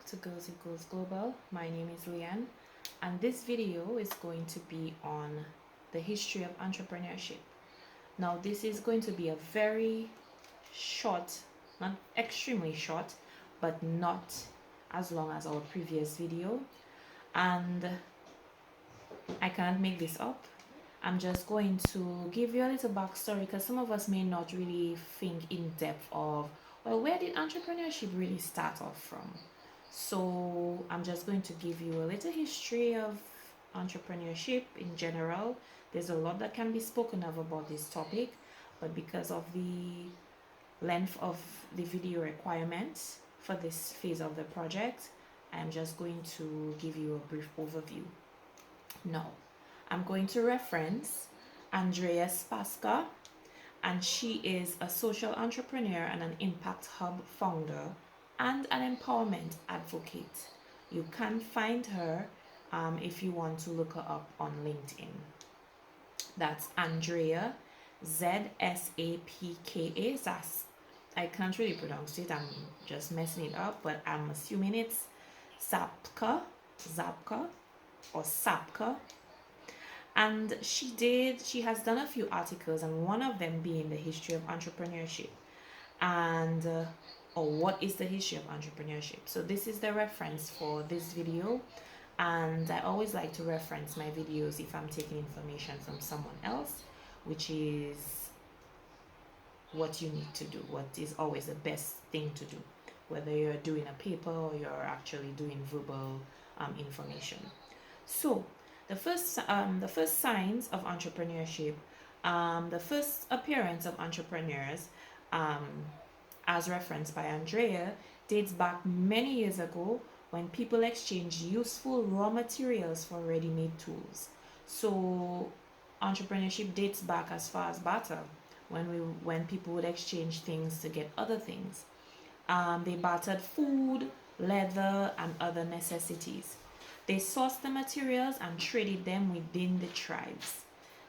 to Girls Equals Global. My name is Leanne, and this video is going to be on the history of entrepreneurship. Now, this is going to be a very short, not extremely short, but not as long as our previous video. And I can't make this up. I'm just going to give you a little backstory because some of us may not really think in depth of, well, where did entrepreneurship really start off from? So I'm just going to give you a little history of entrepreneurship in general. There's a lot that can be spoken of about this topic, but because of the length of the video requirements for this phase of the project, I'm just going to give you a brief overview. Now, I'm going to reference Andrea Spaska, and she is a social entrepreneur and an impact hub founder and an empowerment advocate. You can find her if you want to look her up on LinkedIn. That's Andrea, Zpka. I can't really pronounce it, I'm just messing it up, but I'm assuming it's Zapka, or Sapka. And she has done a few articles, and one of them being the history of entrepreneurship. And or what is the history of entrepreneurship? So this is the reference for this video, and I always like to reference my videos if I'm taking information from someone else, which is what you need to do, what is always the best thing to do, whether you're doing a paper or you're actually doing verbal information. So the first signs of entrepreneurship, the first appearance of entrepreneurs, as referenced by Andrea, dates back many years ago when people exchanged useful raw materials for ready-made tools. So entrepreneurship dates back as far as barter, when people would exchange things to get other things. They bartered food, leather, and other necessities. They sourced the materials and traded them within the tribes.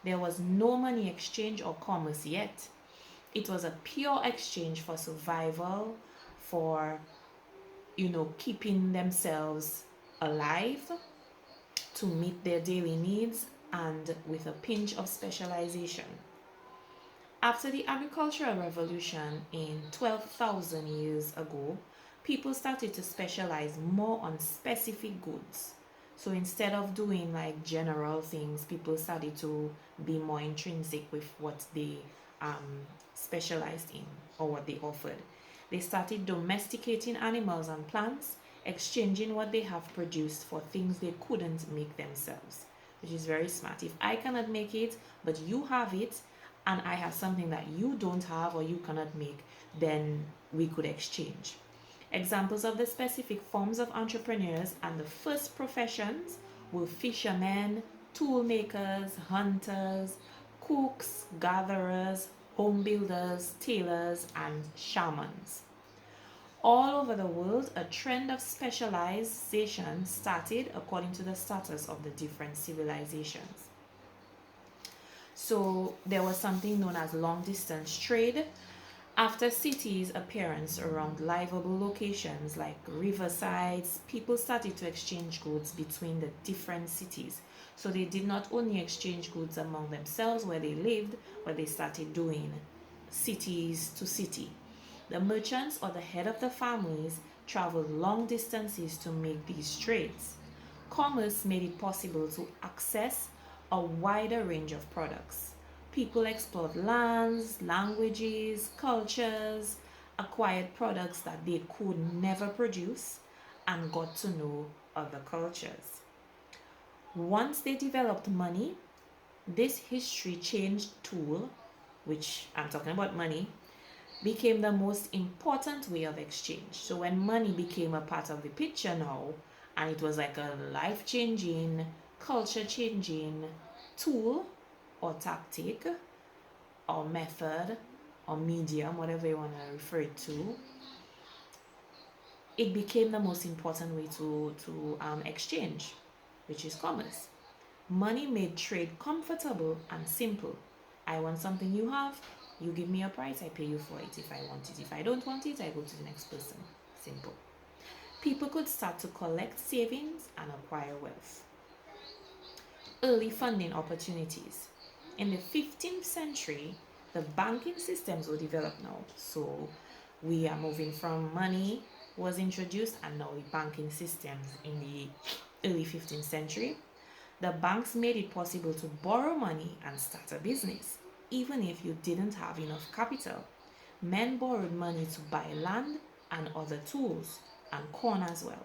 There was no money exchange or commerce yet. It was a pure exchange for survival, for keeping themselves alive, to meet their daily needs, and with a pinch of specialization. After the agricultural revolution in 12,000 years ago, people started to specialize more on specific goods. So instead of doing like general things, people started to be more intrinsic with what they specialized in or what they offered. They started domesticating animals and plants, exchanging what they have produced for things they couldn't make themselves, which is very smart. If I cannot make it, but you have it, and I have something that you don't have or you cannot make, then we could exchange. Examples of the specific forms of entrepreneurs and the first professions were fishermen, tool makers, hunters, cooks, gatherers, home builders, tailors, and shamans. All over the world, a trend of specialization started according to the status of the different civilizations. So there was something known as long distance trade. After cities' appearance around livable locations like riversides, people started to exchange goods between the different cities. So they did not only exchange goods among themselves where they lived, but they started doing cities to city. The merchants or the head of the families traveled long distances to make these trades. Commerce made it possible to access a wider range of products. People explored lands, languages, cultures, acquired products that they could never produce, and got to know other cultures. Once they developed money, this history changed tool, which I'm talking about money, became the most important way of exchange. So when money became a part of the picture now, and it was like a life-changing, culture-changing tool or tactic or method or medium, whatever you want to refer it to, it became the most important way to exchange, which is commerce. Money made trade comfortable and simple. I want something you have, you give me a price, I pay you for it if I want it. If I don't want it, I go to the next person. Simple. people could start to collect savings and acquire wealth. Early funding opportunities. In the 15th century, the banking systems were developed now. So we are moving from money was introduced and now the banking systems in the early 15th century. The banks made it possible to borrow money and start a business, even if you didn't have enough capital. Men borrowed money to buy land and other tools, and corn as well.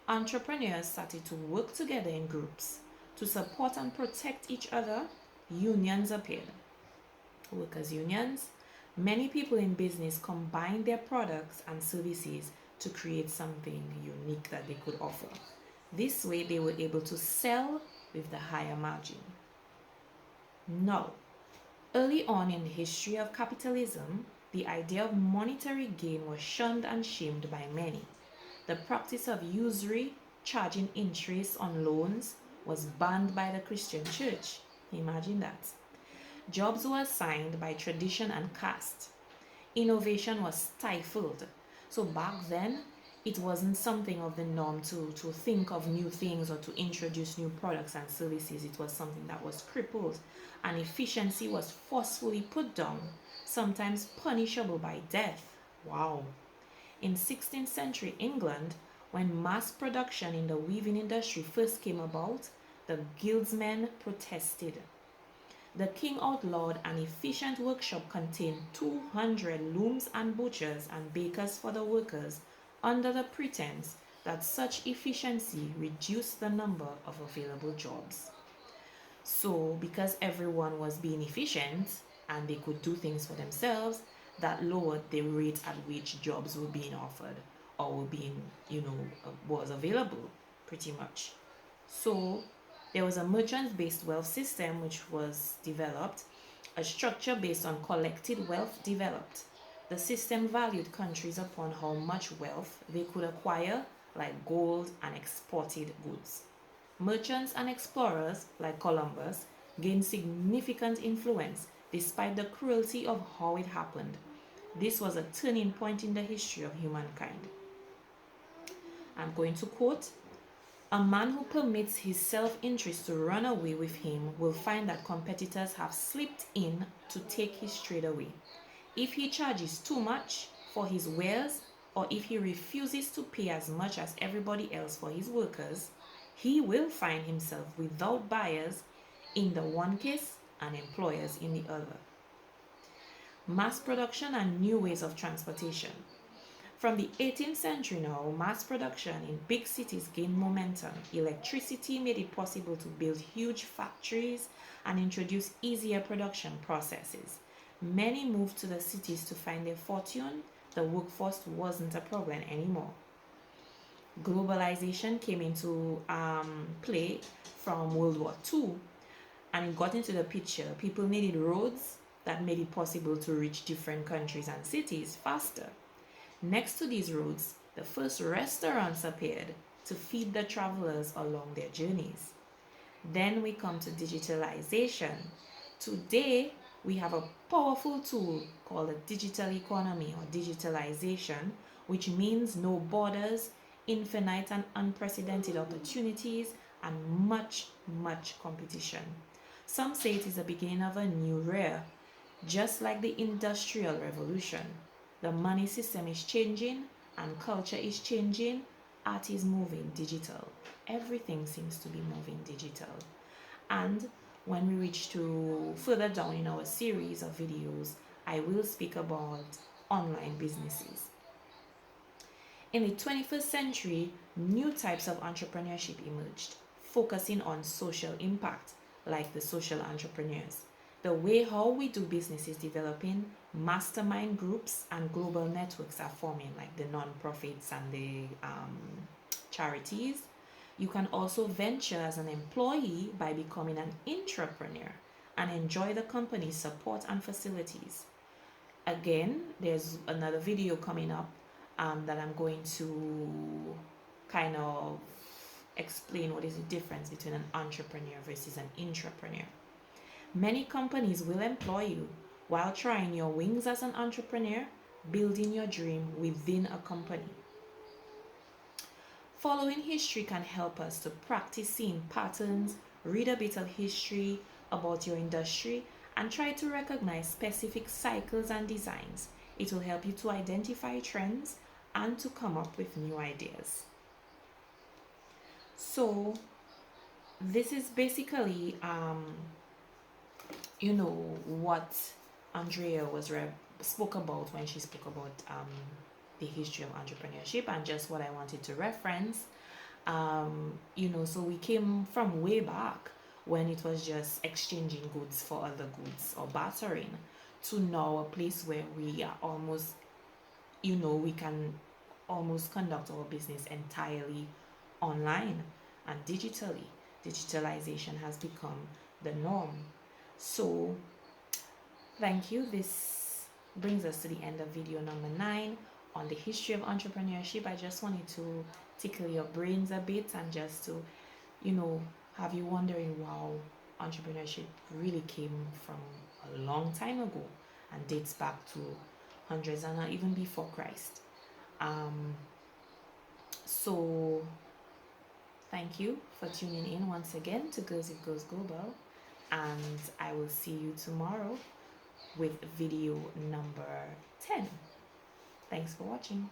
Entrepreneurs started to work together in groups to support and protect each other. Unions appeared. Workers' unions. Many people in business combined their products and services to create something unique that they could offer. This way, they were able to sell with the higher margin. Now, early on in the history of capitalism, the idea of monetary gain was shunned and shamed by many. The practice of usury, charging interest on loans, was banned by the Christian church. Imagine that. Jobs were assigned by tradition and caste. Innovation was stifled. So back then, it wasn't something of the norm to think of new things or to introduce new products and services. It was something that was crippled, and efficiency was forcefully put down, sometimes punishable by death. Wow. In 16th century England, when mass production in the weaving industry first came about, the guildsmen protested. The king outlawed an efficient workshop containing 200 looms and butchers and bakers for the workers under the pretense that such efficiency reduced the number of available jobs. So, because everyone was being efficient and they could do things for themselves, that lowered the rate at which jobs were being offered or were being, was available, pretty much. So, there was a merchant-based wealth system which was developed. A structure based on collected wealth developed. The system valued countries upon how much wealth they could acquire, like gold and exported goods. Merchants and explorers, like Columbus, gained significant influence despite the cruelty of how it happened. This was a turning point in the history of humankind. I'm going to quote, "A man who permits his self-interest to run away with him will find that competitors have slipped in to take his trade away. If he charges too much for his wares, or if he refuses to pay as much as everybody else for his workers, he will find himself without buyers in the one case and employers in the other." Mass production and new ways of transportation. From the 18th century now, mass production in big cities gained momentum. Electricity made it possible to build huge factories and introduce easier production processes. Many moved to the cities to find their fortune. The workforce wasn't a problem anymore. Globalization came into play from World War II, and it got into the picture. People needed roads that made it possible to reach different countries and cities faster. Next to these roads, the first restaurants appeared to feed the travelers along their journeys. Then we come to digitalization. Today, we have a powerful tool called the digital economy or digitalization, which means no borders, infinite and unprecedented opportunities, and much, much competition. Some say it is the beginning of a new era, just like the Industrial Revolution. The money system is changing and culture is changing. Art is moving digital. Everything seems to be moving digital. And when we reach to further down in our series of videos, I will speak about online businesses. In the 21st century, new types of entrepreneurship emerged, focusing on social impact, like the social entrepreneurs. The way how we do business is developing. Mastermind groups and global networks are forming, like the non-profits and the charities. You can also venture as an employee by becoming an entrepreneur and enjoy the company's support and facilities. Again, there's another video coming up that I'm going to kind of explain what is the difference between an entrepreneur versus an intrapreneur. Many companies will employ you while trying your wings as an entrepreneur, building your dream within a company. Following history can help us to practice seeing patterns, read a bit of history about your industry, and try to recognize specific cycles and designs. It will help you to identify trends and to come up with new ideas. So, this is basically, what Andrea spoke about when she spoke about the history of entrepreneurship, and just what I wanted to reference. So we came from way back when it was just exchanging goods for other goods or bartering, to now a place where we are almost, we can almost conduct our business entirely online and digitally. Digitalization has become the norm. So, thank you. This brings us to the end of video number 9 on the history of entrepreneurship. I just wanted to tickle your brains a bit and just to, have you wondering, wow, entrepreneurship really came from a long time ago and dates back to hundreds and not even before Christ. So thank you for tuning in once again to Girls It Goes Global, and I will see you tomorrow with video number 10. Thanks for watching.